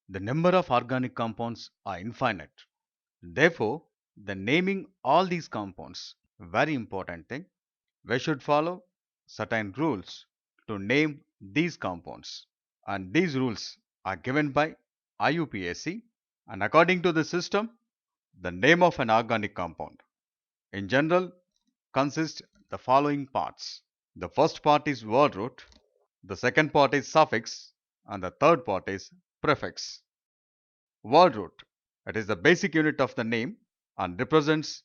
The number of organic compounds are infinite. Therefore, the naming all these compounds, very important thing. We should follow certain rules to name these compounds. And these rules are given by IUPAC. And according to the system, the name of an organic compound in general consists the following parts. The first part is word root, the second part is suffix, and the third part is prefix. Word root, it is the basic unit of the name and represents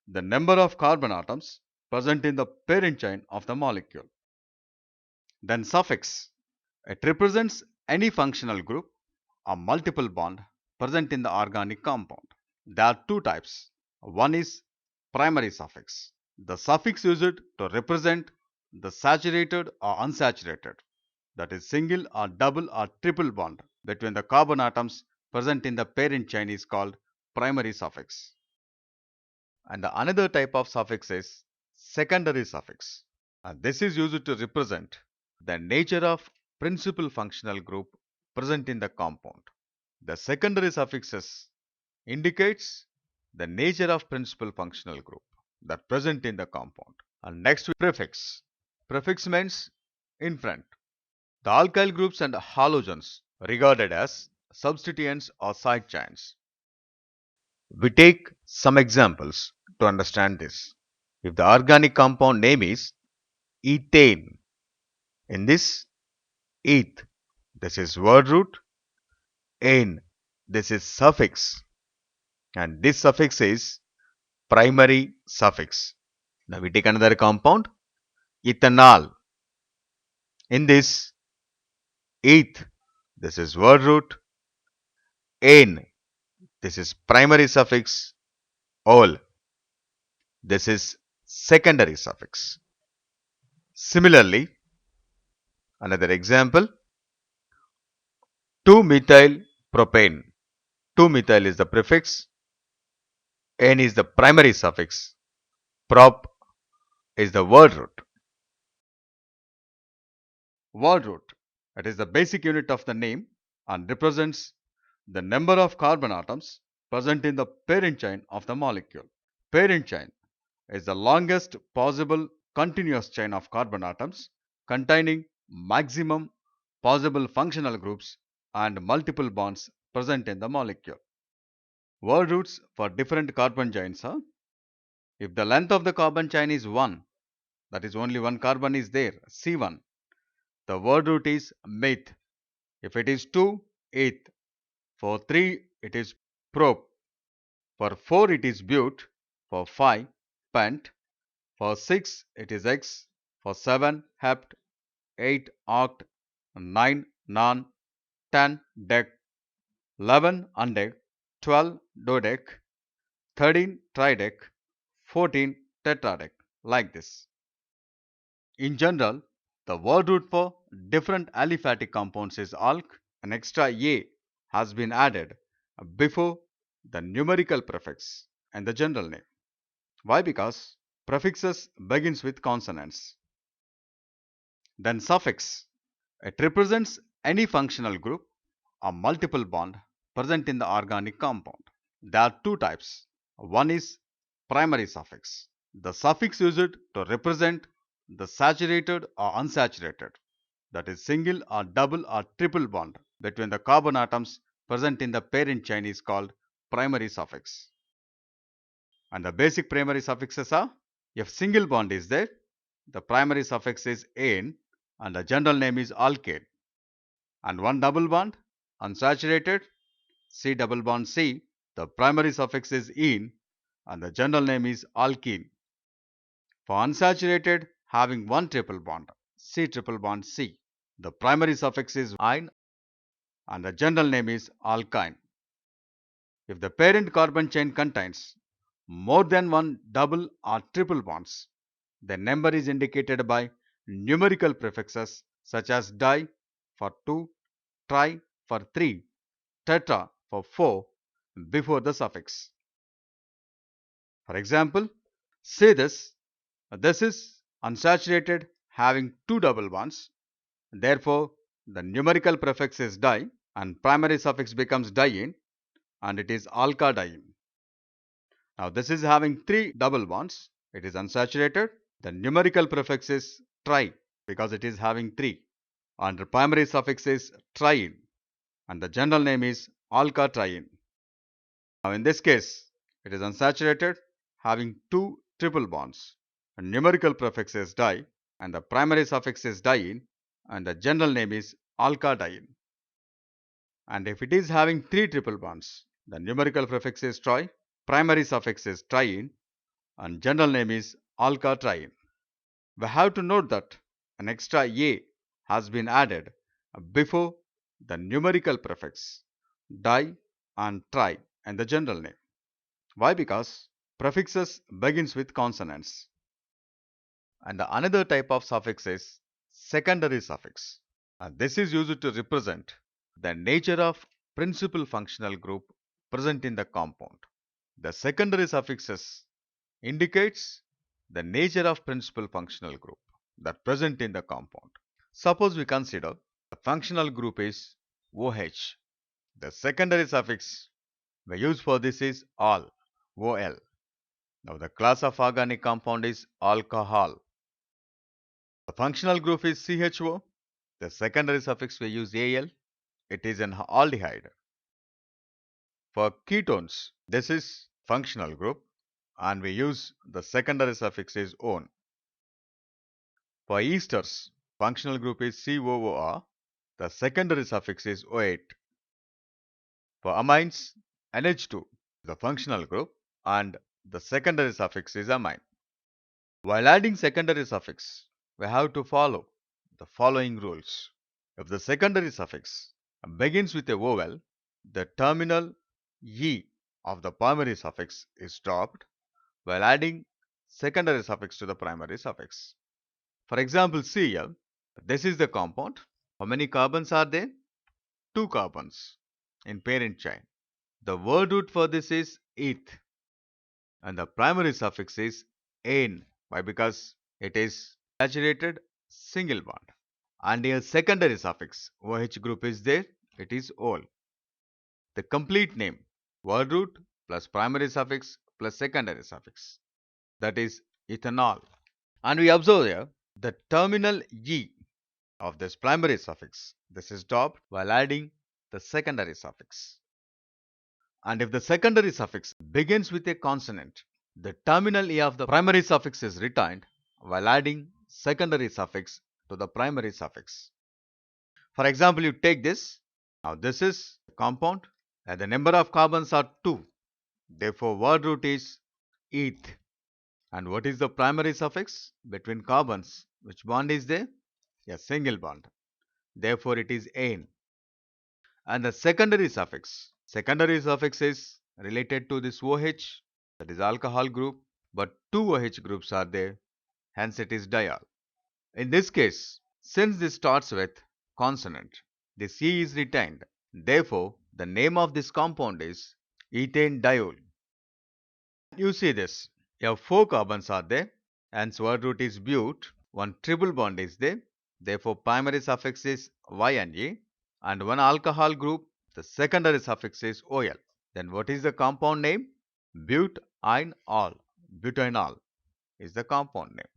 the number of carbon atoms present in the parent chain of the molecule. Then suffix, it represents any functional group or multiple bond present in the organic compound. There are two types. One is primary suffix. The suffix used to represent the saturated or unsaturated, that is single or double or triple bond between the carbon atoms present in the parent chain is called primary suffix. And the another type of suffix is secondary suffix. And this is used to represent the nature of principal functional group present in the compound. The secondary suffixes indicates the nature of principal functional group that present in the compound. And next prefix. Prefix means in front. The alkyl groups and halogens regarded as substituents or side chains. We take some examples to understand this. If the organic compound name is ethane, in this eth, this is word root, ane, this is suffix, and this suffix is primary suffix. Now we take another compound, ethanol. In this eth, this is word root, ane, this is primary suffix, ol, this is secondary suffix. Similarly, another example, 2-methyl propane. 2-methyl is the prefix, N is the primary suffix, prop is the word root. Word root, it is the basic unit of the name and represents the number of carbon atoms present in the parent chain of the molecule. Parent chain is the longest possible continuous chain of carbon atoms containing maximum possible functional groups and multiple bonds present in the molecule. Word roots for different carbon chains are: if the length of the carbon chain is 1, that is only one carbon is there, C1, the word root is meth. If it is 2, eth. For 3, it is prop. For 4, it is but. For 5, pent. For 6, it is x. For 7, hept. 8, oct. 9, non. 10, dec. 11, undec. 12, dodec. 13, tridec. 14, tetradec. Like this. In general, the word root for different aliphatic compounds is alk. An extra A has been added before the numerical prefix and the general name. Why? Because prefixes begins with consonants. Then suffix. It represents any functional group or multiple bond present in the organic compound. There are two types. One is primary suffix. The suffix used to represent the saturated or unsaturated, that is single or double or triple bond between the carbon atoms present in the parent chain is called primary suffix. And the basic primary suffixes are: if single bond is there, the primary suffix is ane and the general name is alkane. And one double bond, unsaturated, C double bond C, the primary suffix is ene and the general name is alkene. For unsaturated, having one triple bond, C triple bond C, the primary suffix is ine and the general name is alkyne. If the parent carbon chain contains more than one double or triple bonds, the number is indicated by numerical prefixes such as di for 2, tri for 3, tetra for 4 before the suffix. For example, say this is unsaturated having two double bonds. Therefore, the numerical prefix is di and primary suffix becomes diene and it is alkadiene. Now this is having three double bonds. It is unsaturated. The numerical prefix is tri because it is having three. And the primary suffix is triene and the general name is alkatriene. Now in this case, it is unsaturated having two triple bonds. The numerical prefix is di and the primary suffix is diene and the general name is alkadiene. And if it is having three triple bonds, the numerical prefix is tri, primary suffix is triene and general name is alkatriene. We have to note that an extra a has been added before the numerical prefix di and tri and the general name. Why? Because prefixes begins with consonants. And the another type of suffix is secondary suffix. And this is used to represent the nature of principal functional group present in the compound. The secondary suffixes indicates the nature of principal functional group that present in the compound. Suppose we consider the functional group is OH. The secondary suffix we use for this is ol, OL. Now the class of organic compound is alcohol. The functional group is CHO. The secondary suffix we use AL. It is an aldehyde. For ketones, this is functional group and we use the secondary suffix is -one. For esters, functional group is COOR. The secondary suffix is -08. For amines, NH2, the functional group and the secondary suffix is amine. While adding secondary suffix, we have to follow the following rules. If the secondary suffix begins with a vowel, the terminal E of the primary suffix is dropped while adding secondary suffix to the primary suffix. For example, Cl, this is the compound. How many carbons are there? 2 carbons in parent chain. The word root for this is eth and the primary suffix is ane. Why? Because it is saturated single bond. And a secondary suffix OH group is there. It is ol. The complete name word root plus primary suffix plus secondary suffix, that is ethanol. And we observe here the terminal E of this primary suffix. This is dropped while adding the secondary suffix. And if the secondary suffix begins with a consonant, the terminal E of the primary suffix is retained while adding secondary suffix to the primary suffix. For example, you take this. Now this is a compound and the number of carbons are 2. Therefore, word root is eth. And what is the primary suffix? Between carbons, which bond is there? A single bond. Therefore, it is ane. And the secondary suffix. Secondary suffix is related to this OH, that is alcohol group, but two OH groups are there, hence it is diol. In this case, since this starts with consonant, this E is retained. Therefore, the name of this compound is ethane diol. You see this. You have 4 carbons are there, hence word root is but, one triple bond is there. Therefore, primary suffix is Y and E, and one alcohol group, the secondary suffix is OL. Then what is the compound name? Butanol. Butanol is the compound name.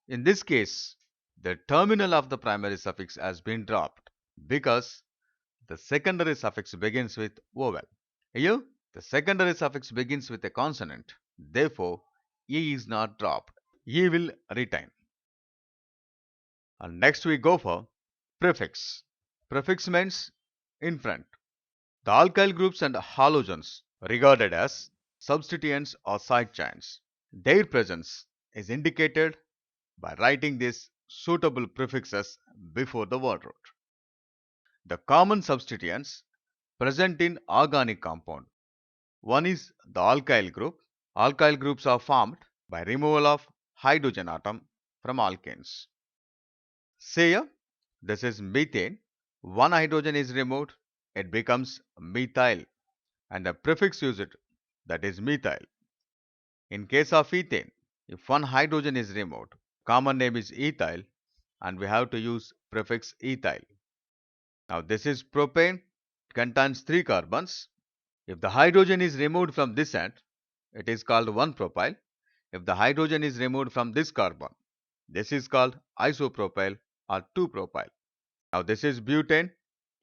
In this case, the terminal of the primary suffix has been dropped because the secondary suffix begins with vowel. Here, the secondary suffix begins with a consonant. Therefore, E is not dropped. E will retain. And next we go for prefix. Prefix means in front. The alkyl groups and halogens regarded as substituents or side chains. Their presence is indicated by writing these suitable prefixes before the word root. The common substituents present in organic compound. One is the alkyl group. Alkyl groups are formed by removal of hydrogen atom from alkanes. Say here, this is methane. One hydrogen is removed, it becomes methyl and the prefix used, that is methyl. In case of ethane, if one hydrogen is removed, common name is ethyl and we have to use prefix ethyl. Now this is propane. It contains 3 carbons. If the hydrogen is removed from this end, it is called 1-propyl. If the hydrogen is removed from this carbon, this is called isopropyl or 2-propyl. Now this is butane.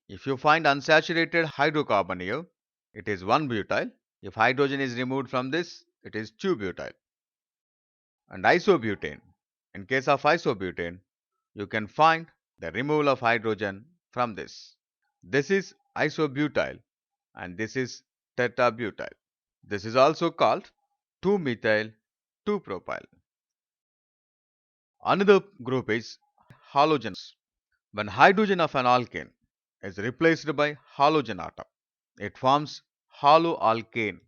If you find unsaturated hydrocarbon here, it is 1-butyl. If hydrogen is removed from this, it is 2-butyl. And isobutane. In case of isobutane, you can find the removal of hydrogen from this. This is isobutyl and this is tetrabutyl. This is also called 2-methyl 2-propyl. Another group is halogens. When hydrogen of an alkane is replaced by halogen atom, it forms haloalkane.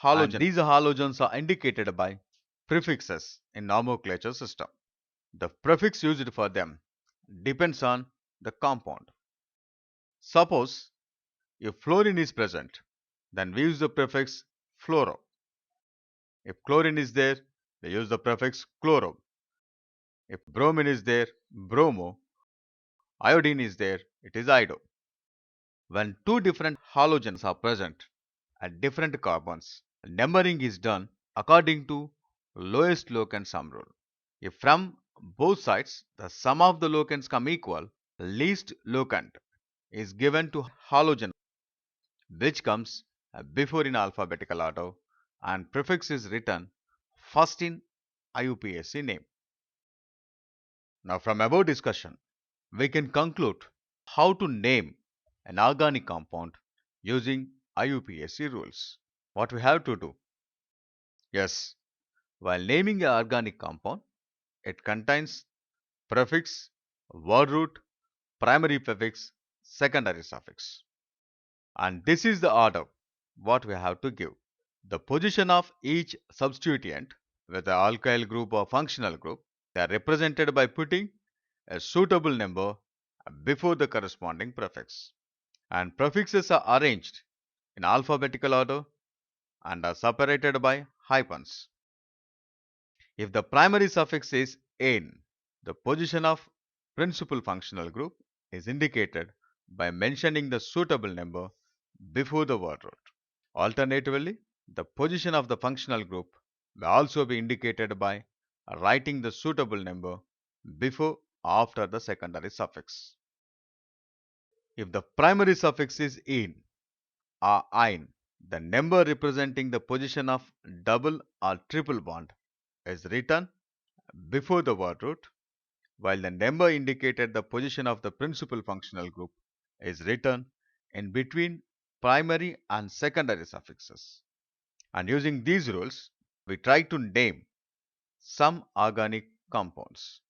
And these halogens are indicated by prefixes in nomenclature system. The prefix used for them depends on the compound. Suppose if fluorine is present, then we use the prefix fluoro. If chlorine is there, we use the prefix chloro. If bromine is there, bromo. Iodine is there, it is iodo. When two different halogens are present at different carbons, numbering is done according to lowest locant sum rule. If from both sides the sum of the locants come equal, least locant is given to halogen which comes before in alphabetical order and prefix is written first in IUPAC name. Now from above discussion, we can conclude how to name an organic compound using IUPAC rules. What we have to do? Yes, while naming an organic compound, it contains prefix, word root, primary prefix, secondary suffix. And this is the order what we have to give. The position of each substituent, whether alkyl group or functional group, they are represented by putting a suitable number before the corresponding prefix. And prefixes are arranged in alphabetical order and are separated by hyphens. If the primary suffix is "ane", the position of principal functional group is indicated by mentioning the suitable number before the word root. Alternatively, the position of the functional group may also be indicated by writing the suitable number before or after the secondary suffix. If the primary suffix is "ene" or "ine", the number representing the position of double or triple bond is written before the word root, while the number indicated the position of the principal functional group is written in between primary and secondary suffixes. And using these rules, we try to name some organic compounds.